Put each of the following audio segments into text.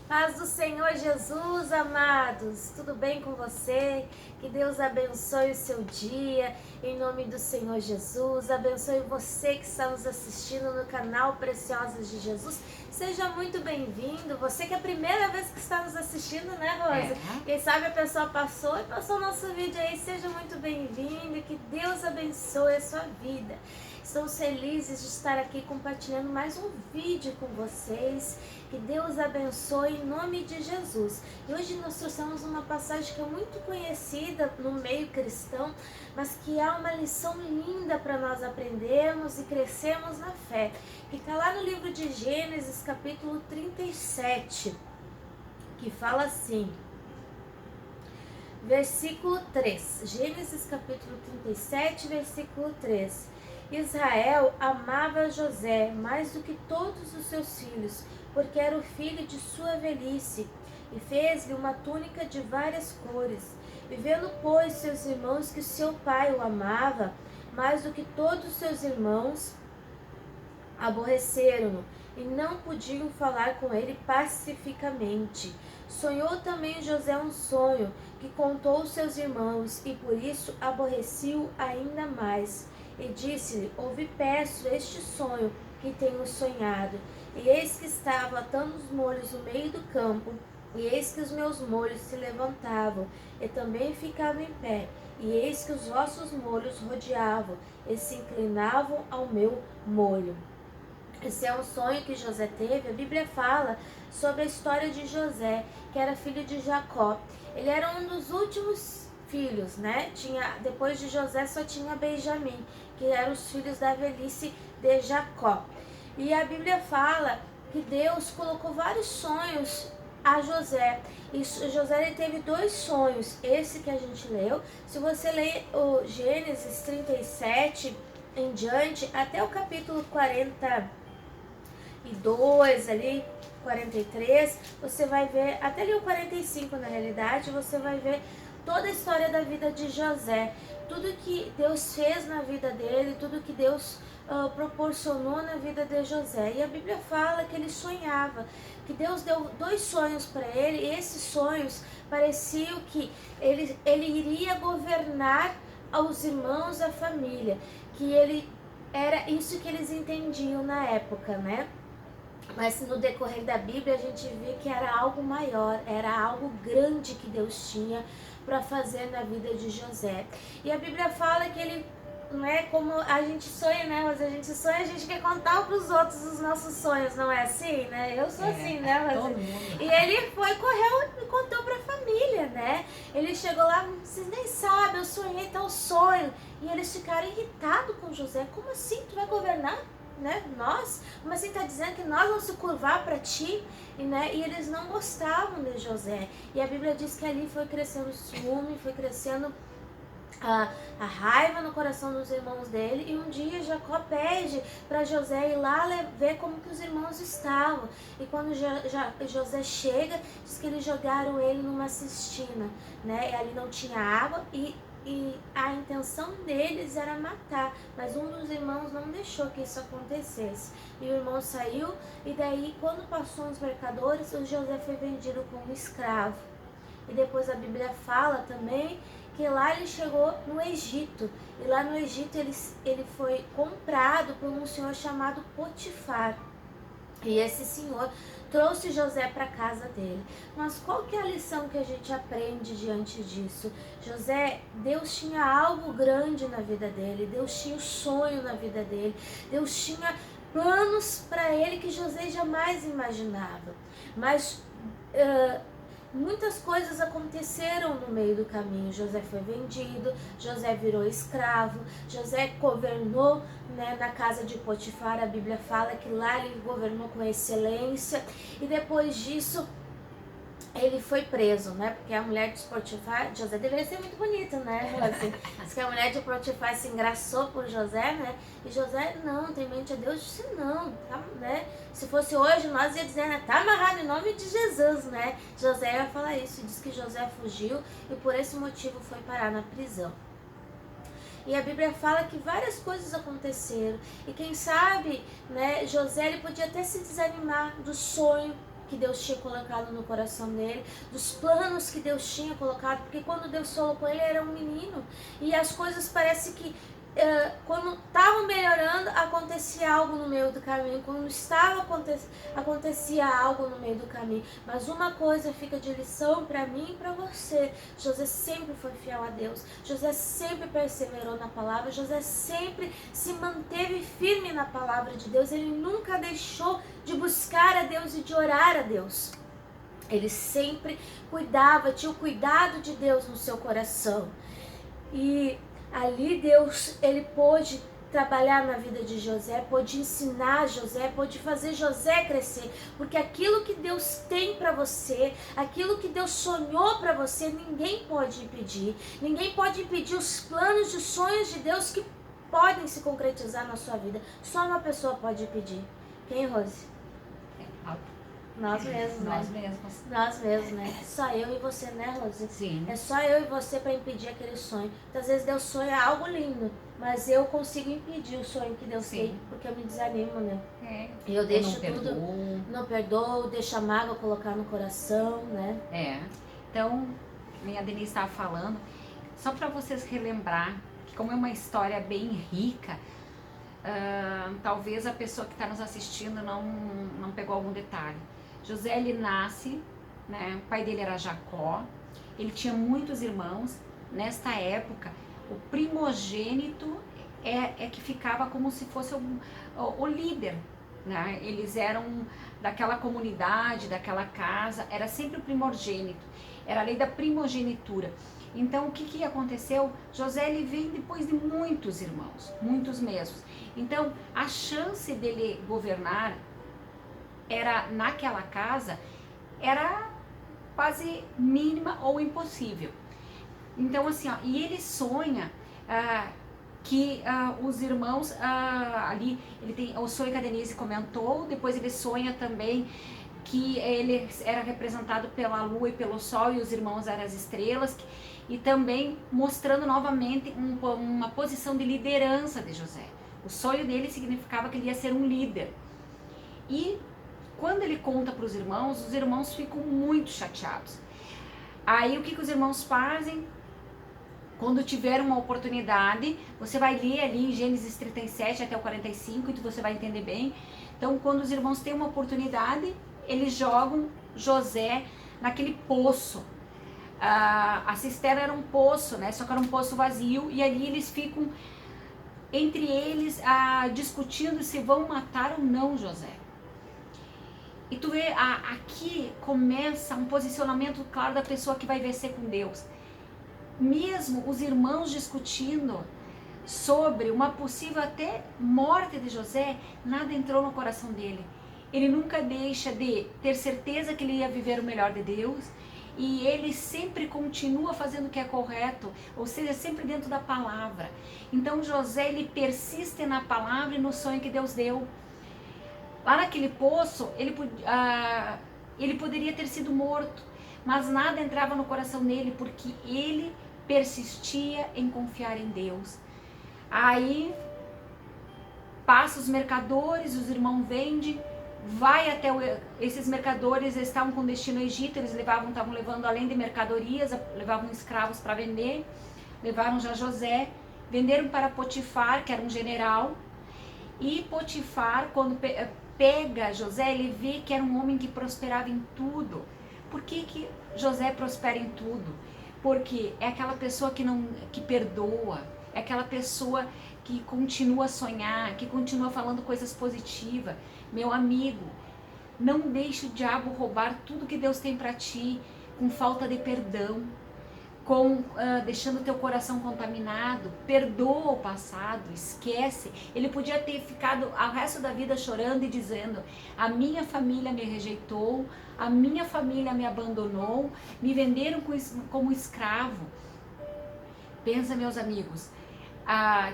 Paz do Senhor Jesus, amados, tudo bem com você? Que Deus abençoe o seu dia, em nome do Senhor Jesus, abençoe você que está nos assistindo no canal Preciosas de Jesus, seja muito bem-vindo, você que é a primeira vez que está nos assistindo, né, Rosa? Quem sabe a pessoa passou o nosso vídeo aí, seja muito bem-vindo, que Deus abençoe a sua vida. Estamos felizes de estar aqui compartilhando mais um vídeo com vocês. Que Deus abençoe em nome de Jesus. E hoje nós trouxemos uma passagem que é muito conhecida no meio cristão, mas que há uma lição linda para nós aprendermos e crescermos na fé. Que está lá no livro de Gênesis, capítulo 37, que fala assim, versículo 3. Gênesis capítulo 37, versículo 3. Israel amava José mais do que todos os seus filhos, porque era o filho de sua velhice, e fez-lhe uma túnica de várias cores. E vendo, pois, seus irmãos que seu pai o amava mais do que todos os seus irmãos, aborreceram-no e não podiam falar com ele pacificamente. Sonhou também José um sonho que contou aos seus irmãos, e por isso aborreceu ainda mais. E disse-lhe: ouvi, peço, este sonho que tenho sonhado. E eis que estava atando os molhos no meio do campo, e eis que os meus molhos se levantavam, e também ficavam em pé. E eis que os vossos molhos rodeavam, e se inclinavam ao meu molho. Esse é um sonho que José teve. A Bíblia fala sobre a história de José, que era filho de Jacó. Ele era um dos últimos filhos, né? Depois de José só tinha Benjamim, que eram os filhos da velhice de Jacó. E a Bíblia fala que Deus colocou vários sonhos a José. E José ele teve dois sonhos, esse que a gente leu. Se você ler o Gênesis 37 em diante, até o capítulo 42 ali, 43, você vai ver, até ali o 45 na realidade, você vai ver toda a história da vida de José, tudo que Deus fez na vida dele, tudo que Deus proporcionou na vida de José. E a Bíblia fala que ele sonhava, que Deus deu dois sonhos para ele, e esses sonhos pareciam que ele iria governar aos irmãos, a família, que ele era isso que eles entendiam na época, né? Mas no decorrer da Bíblia a gente vê que era algo maior, era algo grande que Deus tinha para fazer na vida de José. E a Bíblia fala que ele, não é como a gente sonha, né? Mas a gente sonha, a gente quer contar para os outros os nossos sonhos, não é assim, né? Eu sou assim, né? Mas... E ele correu e contou para a família, né? Ele chegou lá, vocês nem sabem, eu sonhei tal sonho. E eles ficaram irritados com José. Como assim? Tu vai governar? Né? Nós, mas assim, está dizendo que nós vamos se curvar para ti, né? E eles não gostavam de José. E a Bíblia diz que ali foi crescendo o ciúme, foi crescendo a raiva no coração dos irmãos dele. E um dia Jacó pede para José ir lá ver como que os irmãos estavam. E quando José chega, diz que eles jogaram ele numa cistina, né? E ali não tinha água, e a intenção deles era matar, mas um dos irmãos não deixou que isso acontecesse. E o irmão saiu, e daí quando passou uns mercadores, o José foi vendido como escravo. E depois a Bíblia fala também que lá ele chegou no Egito, e lá no Egito ele foi comprado por um senhor chamado Potifar. E esse senhor trouxe José para a casa dele. Mas qual que é a lição que a gente aprende diante disso? José, Deus tinha algo grande na vida dele, Deus tinha um sonho na vida dele, Deus tinha planos para ele que José jamais imaginava. Mas muitas coisas aconteceram no meio do caminho. José foi vendido, José virou escravo, José governou, né, na casa de Potifar. A Bíblia fala que lá ele governou com excelência, e depois disso ele foi preso, né? Porque a mulher de Potifar, José deveria ser muito bonito, né? Assim, diz que a mulher de Potifar se engraçou por José, né? E José, não, temente a Deus, disse não, tá, né? Se fosse hoje, nós ia dizer, né? Tá amarrado em nome de Jesus, né? José ia falar isso, diz que José fugiu e por esse motivo foi parar na prisão. E a Bíblia fala que várias coisas aconteceram. E quem sabe, né, José ele podia até se desanimar do sonho que Deus tinha colocado no coração dele, dos planos que Deus tinha colocado, porque quando Deus falou com ele, era um menino, e as coisas parece que quando estavam melhorando, acontecia algo no meio do caminho, quando acontecia algo no meio do caminho. Mas uma coisa fica de lição para mim e para você: José sempre foi fiel a Deus, José sempre perseverou na palavra, José sempre se manteve firme na palavra de Deus, ele nunca deixou de buscar a Deus e de orar a Deus. Ele sempre cuidava, tinha o cuidado de Deus no seu coração. E ali Deus, ele pôde trabalhar na vida de José, pôde ensinar José, pôde fazer José crescer, porque aquilo que Deus tem para você, aquilo que Deus sonhou para você, ninguém pode impedir. Ninguém pode impedir os planos e os sonhos de Deus que podem se concretizar na sua vida. Só uma pessoa pode impedir. Quem, Rose? Nós mesmos, né? Nós mesmos, né? Só eu e você, né, Rose? Sim. É só eu e você para impedir aquele sonho. Muitas vezes Deus sonha algo lindo, mas eu consigo impedir o sonho que Deus tem, porque eu me desanimo, né? E eu deixo tudo, não perdoo, deixo a mágoa colocar no coração, né? Então, a Denise estava falando, só para vocês relembrar, que como é uma história bem rica, talvez a pessoa que está nos assistindo não pegou algum detalhe. José, ele nasce, né? O pai dele era Jacó, ele tinha muitos irmãos. Nesta época, o primogênito é que ficava como se fosse o líder, né? Eles eram daquela comunidade, daquela casa, era sempre o primogênito, era a lei da primogenitura. Então, o que aconteceu? José, ele veio depois de muitos irmãos, muitos mesmos. Então, a chance dele governar era naquela casa era quase mínima ou impossível. Então, assim, ó, e ele sonha que os irmãos ali, ele tem o sonho que a Denise comentou, depois ele sonha também que ele era representado pela lua e pelo sol e os irmãos eram as estrelas, e também mostrando novamente uma posição de liderança de José. O sonho dele significava que ele ia ser um líder. E quando ele conta para os irmãos ficam muito chateados. Aí o que os irmãos fazem? Quando tiver uma oportunidade, você vai ler ali em Gênesis 37 até o 45 e você vai entender bem. Então, quando os irmãos têm uma oportunidade, eles jogam José naquele poço. A cisterna era um poço, né? Só que era um poço vazio, e ali eles ficam entre eles discutindo se vão matar ou não José. E tu vê, aqui começa um posicionamento claro da pessoa que vai vencer com Deus. Mesmo os irmãos discutindo sobre uma possível até morte de José, nada entrou no coração dele. Ele nunca deixa de ter certeza que ele ia viver o melhor de Deus, e ele sempre continua fazendo o que é correto, ou seja, sempre dentro da palavra. Então José, ele persiste na palavra e no sonho que Deus deu. Lá naquele poço, ele poderia ter sido morto, mas nada entrava no coração dele, porque ele persistia em confiar em Deus. Aí passa os mercadores, os irmãos vendem, vai até esses mercadores estavam com destino ao Egito, eles estavam levando além de mercadorias, levavam escravos para vender, levaram já José, venderam para Potifar, que era um general, e Potifar, quando pega José, ele vê que era um homem que prosperava em tudo. Por que José prospera em tudo? Porque é aquela pessoa que perdoa, é aquela pessoa que continua a sonhar, que continua falando coisas positivas. Meu amigo, não deixe o diabo roubar tudo que Deus tem para ti com falta de perdão, deixando teu coração contaminado. Perdoa o passado, esquece. Ele podia ter ficado o resto da vida chorando e dizendo: a minha família me rejeitou, a minha família me abandonou, me venderam como escravo. Pensa, meus amigos,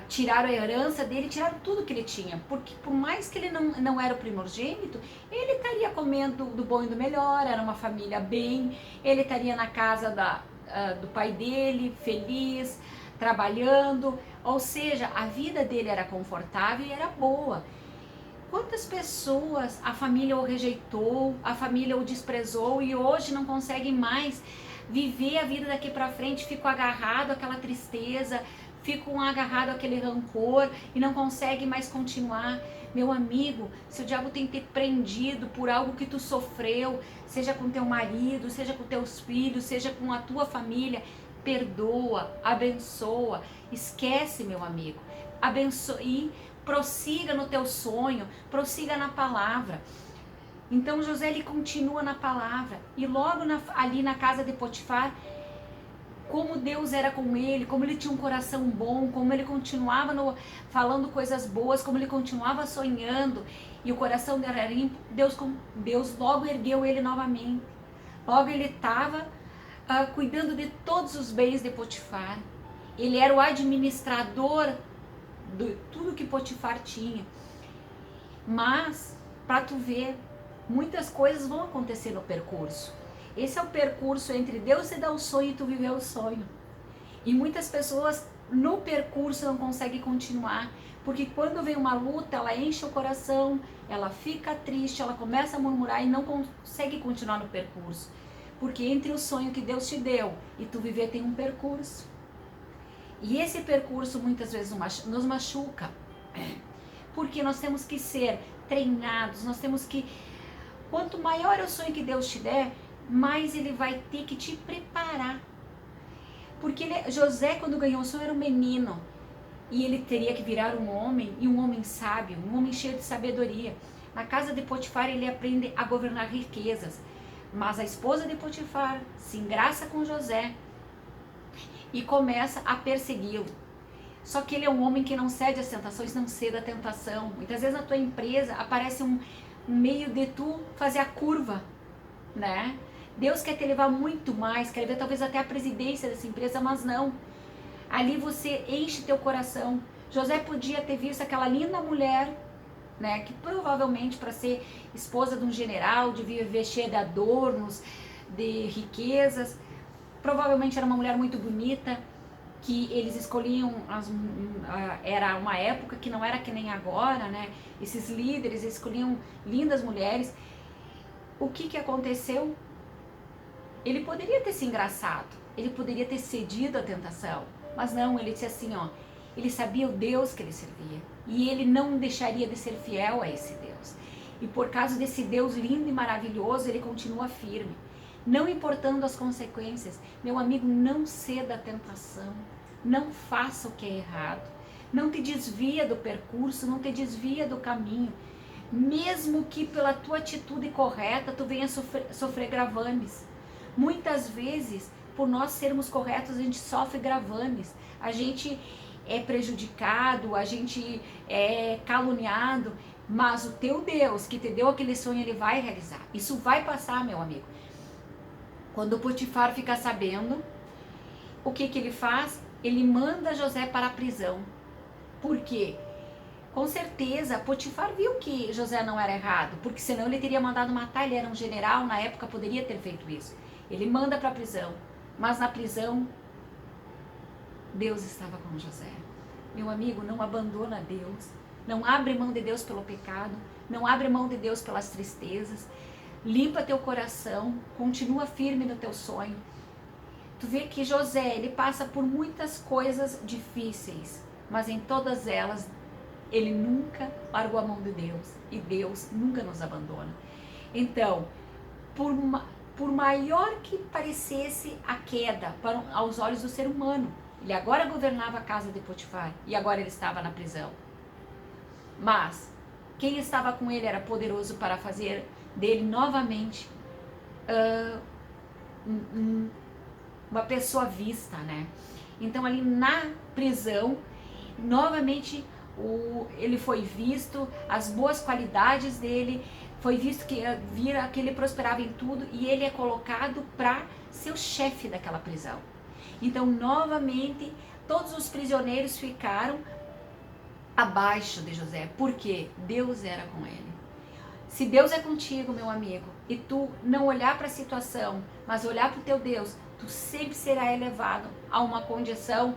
tiraram a herança dele, tiraram tudo que ele tinha, porque por mais que ele não era o primogênito, ele estaria comendo do bom e do melhor, era uma família bem, ele estaria na casa do pai dele, feliz, trabalhando, ou seja, a vida dele era confortável e era boa. Quantas pessoas a família o rejeitou, a família o desprezou e hoje não conseguem mais viver a vida daqui para frente, ficam agarrado àquela tristeza, ficam agarrado àquele rancor e não conseguem mais continuar. Meu amigo, se o diabo tem te prendido por algo que tu sofreu, seja com teu marido, seja com teus filhos, seja com a tua família, perdoa, abençoa, esquece, meu amigo, abençoe e prossiga no teu sonho, prossiga na palavra. Então José, ele continua na palavra, e logo ali na casa de Potifar, como Deus era com ele, como ele tinha um coração bom, como ele continuava falando coisas boas, como ele continuava sonhando, e o coração dele era limpo, Deus logo ergueu ele novamente. Logo ele estava cuidando de todos os bens de Potifar. Ele era o administrador de tudo que Potifar tinha. Mas, para tu ver, muitas coisas vão acontecer no percurso. Esse é o percurso entre Deus te dar o sonho e tu viver o sonho. E muitas pessoas no percurso não conseguem continuar, porque quando vem uma luta, ela enche o coração, ela fica triste, ela começa a murmurar e não consegue continuar no percurso. Porque entre o sonho que Deus te deu e tu viver tem um percurso. E esse percurso muitas vezes nos machuca. Porque nós temos que ser treinados, nós temos que... Quanto maior é o sonho que Deus te der, mais ele vai ter que te preparar. Porque José, quando ganhou o sonho, era um menino. E ele teria que virar um homem, e um homem sábio, um homem cheio de sabedoria. Na casa de Potifar, ele aprende a governar riquezas. Mas a esposa de Potifar se engraça com José e começa a persegui-lo. Só que ele é um homem que não cede às tentações, não cede à tentação. Muitas vezes na tua empresa aparece um meio de tu fazer a curva, né? Deus quer te levar muito mais, quer ver talvez até a presidência dessa empresa, mas não. Ali você enche teu coração. José podia ter visto aquela linda mulher, né, que provavelmente para ser esposa de um general, devia viver cheia de adornos, de riquezas. Provavelmente era uma mulher muito bonita, que eles escolhiam, era uma época que não era que nem agora, né? Esses líderes escolhiam lindas mulheres. O que aconteceu? Ele poderia ter se engraçado, ele poderia ter cedido à tentação, mas não, ele disse assim, ó, ele sabia o Deus que ele servia, e ele não deixaria de ser fiel a esse Deus. E por causa desse Deus lindo e maravilhoso, ele continua firme, não importando as consequências. Meu amigo, não ceda à tentação, não faça o que é errado, não te desvia do percurso, não te desvia do caminho, mesmo que pela tua atitude correta tu venha sofrer gravames. Muitas vezes, por nós sermos corretos, a gente sofre gravames, a gente é prejudicado, a gente é caluniado, mas o teu Deus que te deu aquele sonho, ele vai realizar. Isso vai passar, meu amigo. Quando Potifar fica sabendo, o que ele faz? Ele manda José para a prisão. Por quê? Com certeza, Potifar viu que José não era errado, porque senão ele teria mandado matar, ele era um general, na época poderia ter feito isso. Ele manda para a prisão, mas na prisão, Deus estava com José. Meu amigo, não abandona Deus, não abre mão de Deus pelo pecado, não abre mão de Deus pelas tristezas, limpa teu coração, continua firme no teu sonho. Tu vê que José, ele passa por muitas coisas difíceis, mas em todas elas, ele nunca largou a mão de Deus, e Deus nunca nos abandona. Então, por maior que parecesse a queda aos olhos do ser humano, ele agora governava a casa de Potifar e agora ele estava na prisão. Mas quem estava com ele era poderoso para fazer dele novamente uma pessoa vista, né? Então ali na prisão, novamente ele foi visto, as boas qualidades dele, foi visto que ele prosperava em tudo e ele é colocado para ser o chefe daquela prisão. Então, novamente, todos os prisioneiros ficaram abaixo de José, porque Deus era com ele. Se Deus é contigo, meu amigo, e tu não olhar para a situação, mas olhar para o teu Deus, tu sempre será elevado a uma condição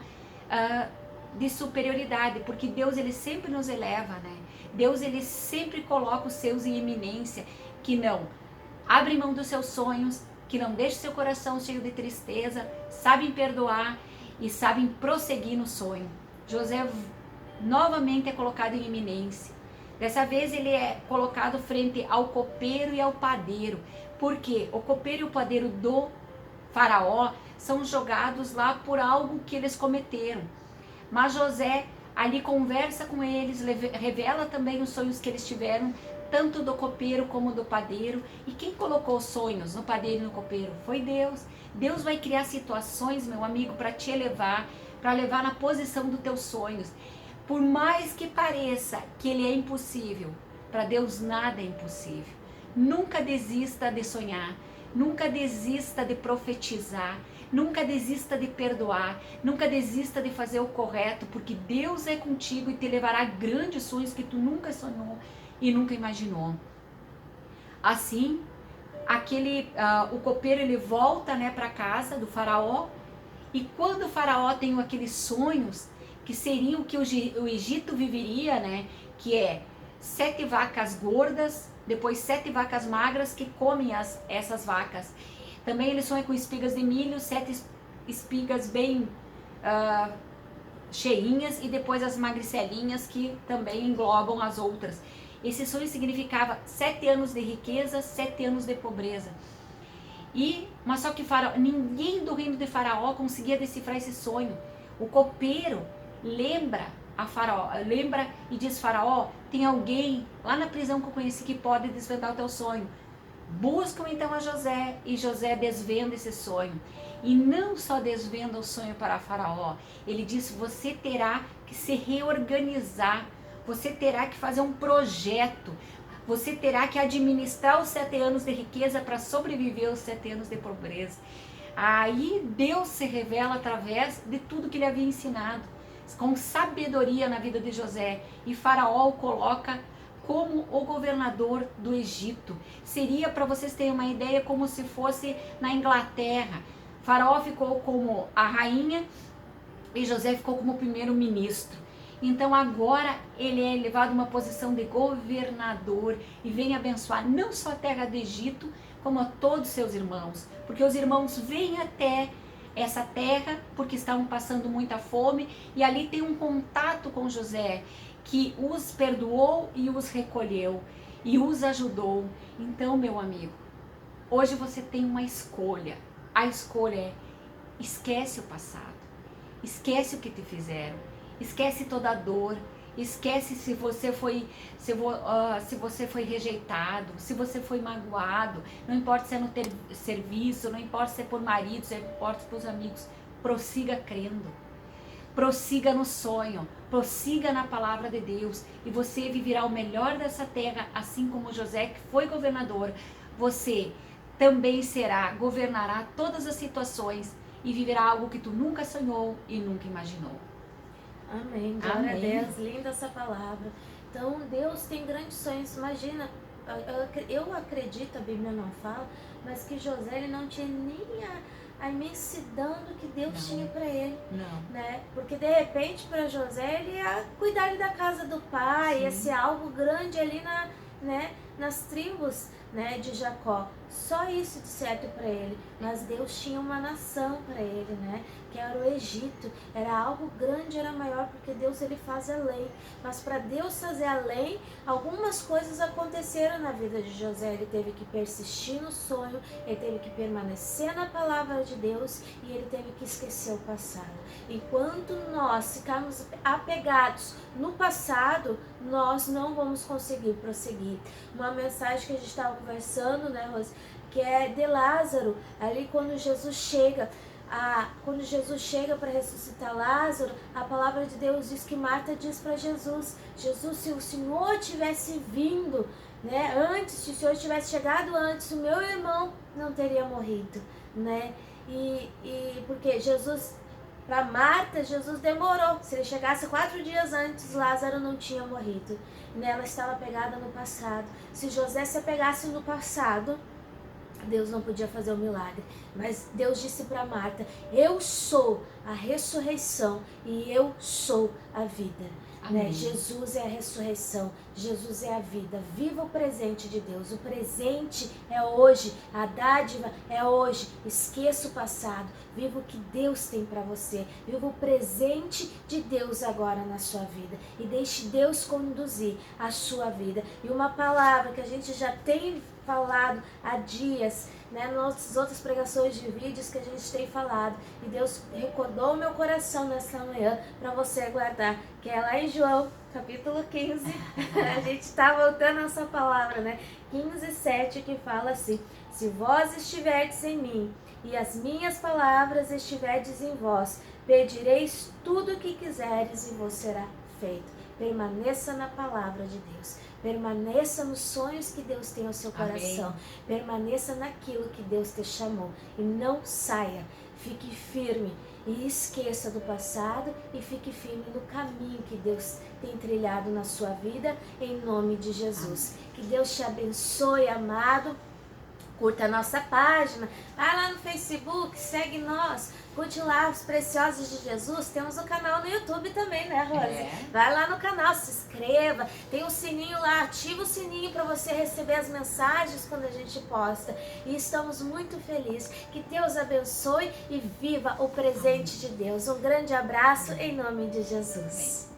de superioridade, porque Deus, ele sempre nos eleva, né? Deus, ele sempre coloca os seus em eminência, que não abrem mão dos seus sonhos, que não deixam seu coração cheio de tristeza, sabem perdoar e sabem prosseguir no sonho. José novamente é colocado em eminência. Dessa vez ele é colocado frente ao copeiro e ao padeiro, porque o copeiro e o padeiro do faraó são jogados lá por algo que eles cometeram. Mas José ali conversa com eles, revela também os sonhos que eles tiveram, tanto do copeiro como do padeiro. E quem colocou os sonhos no padeiro e no copeiro? Foi Deus. Deus vai criar situações, meu amigo, para te elevar, para levar na posição dos teus sonhos. Por mais que pareça que ele é impossível, para Deus nada é impossível. Nunca desista de sonhar, nunca desista de profetizar, nunca desista de perdoar, nunca desista de fazer o correto, porque Deus é contigo e te levará a grandes sonhos que tu nunca sonhou e nunca imaginou. Assim, o copeiro ele volta, né, para casa do faraó, e quando o faraó tem aqueles sonhos, que seriam o que o Egito viveria, né? Que é 7 vacas gordas, depois 7 vacas magras que comem essas vacas. Também ele sonha com espigas de milho, 7 espigas bem cheinhas, e depois as magricelinhas que também englobam as outras. Esse sonho significava 7 anos de riqueza, 7 anos de pobreza. Mas só que ninguém do reino de Faraó conseguia decifrar esse sonho. O copeiro lembra e diz: Faraó, tem alguém lá na prisão que eu conheci que pode desvendar o teu sonho. Buscam então a José, e José desvenda esse sonho. E não só desvenda o sonho para Faraó, ele diz: você terá que se reorganizar, você terá que fazer um projeto, você terá que administrar os 7 anos de riqueza para sobreviver aos 7 anos de pobreza. Aí Deus se revela através de tudo que ele havia ensinado, com sabedoria na vida de José, e Faraó o coloca como o governador do Egito. Seria, para vocês terem uma ideia, como se fosse na Inglaterra. Faraó ficou como a rainha e José ficou como primeiro-ministro. Então agora ele é elevado a uma posição de governador e vem abençoar não só a terra do Egito, como a todos seus irmãos, porque os irmãos vêm até essa terra porque estavam passando muita fome, e ali tem um contato com José, que os perdoou e os recolheu e os ajudou. Então, meu amigo, hoje você tem uma escolha. A escolha é: esquece o passado, esquece o que te fizeram, esquece toda a dor, esquece se você foi rejeitado, se você foi magoado. Não importa se é no serviço, não importa se é por marido, se é por os amigos. Prossiga crendo, prossiga no sonho, prossiga na palavra de Deus, e você viverá o melhor dessa terra, assim como José, que foi governador. Você também governará todas as situações e viverá algo que tu nunca sonhou e nunca imaginou. Amém, glória a Deus, linda essa palavra. Então Deus tem grandes sonhos. Imagina, eu acredito, a Bíblia não fala, mas que José ele não tinha nem a imensidão do que Deus tinha para ele, né? Porque de repente para José ele ia cuidar da casa do pai, ia ser algo grande ali nas tribos, né, de Jacó. Só isso de certo para ele, mas Deus tinha uma nação para ele, né, que era o Egito. Era algo grande, era maior, porque Deus ele faz a lei. Mas para Deus fazer a lei, algumas coisas aconteceram na vida de José. Ele teve que persistir no sonho, ele teve que permanecer na palavra de Deus, e ele teve que esquecer o passado. Enquanto nós ficarmos apegados no passado, nós não vamos conseguir prosseguir. Uma mensagem que a gente estava conversando, né, Rose, que é de Lázaro, ali quando Jesus chega para ressuscitar Lázaro, a palavra de Deus diz que Marta diz para Jesus: Jesus, se o Senhor tivesse vindo, né, antes, se o Senhor tivesse chegado antes, o meu irmão não teria morrido, né? E porque para Marta, Jesus demorou. Se ele chegasse 4 dias antes, Lázaro não tinha morrido. Ela estava pegada no passado. Se José se apegasse no passado, Deus não podia fazer o milagre. Mas Deus disse para Marta: eu sou a ressurreição e eu sou a vida. Amém. Jesus é a ressurreição, Jesus é a vida. Viva o presente de Deus. O presente é hoje, a dádiva é hoje. Esqueça o passado. Viva o que Deus tem para você. Viva o presente de Deus agora na sua vida. E deixe Deus conduzir a sua vida. E uma palavra que a gente já tem falado há dias, né, nas outras pregações de vídeos que a gente tem falado, e Deus recordou o meu coração nessa manhã para você guardar, que é lá em João capítulo 15, a gente está voltando a essa palavra, né, 15:7, que fala assim: se vós estiverdes em mim e as minhas palavras estiverdes em vós, pedireis tudo o que quiseres e vos será feito. Permaneça na palavra de Deus. Permaneça nos sonhos que Deus tem ao seu coração. Amém. Permaneça naquilo que Deus te chamou. E não saia. Fique firme. E esqueça do passado. E fique firme no caminho que Deus tem trilhado na sua vida. Em nome de Jesus. Que Deus te abençoe, amado. Curta a nossa página, vai lá no Facebook, segue nós, curte lá os Preciosos de Jesus. Temos o canal no YouTube também, né, Rose? Vai lá no canal, se inscreva, tem um sininho lá, ativa o sininho para você receber as mensagens quando a gente posta. E estamos muito felizes. Que Deus abençoe e viva o presente de Deus. Um grande abraço em nome de Jesus.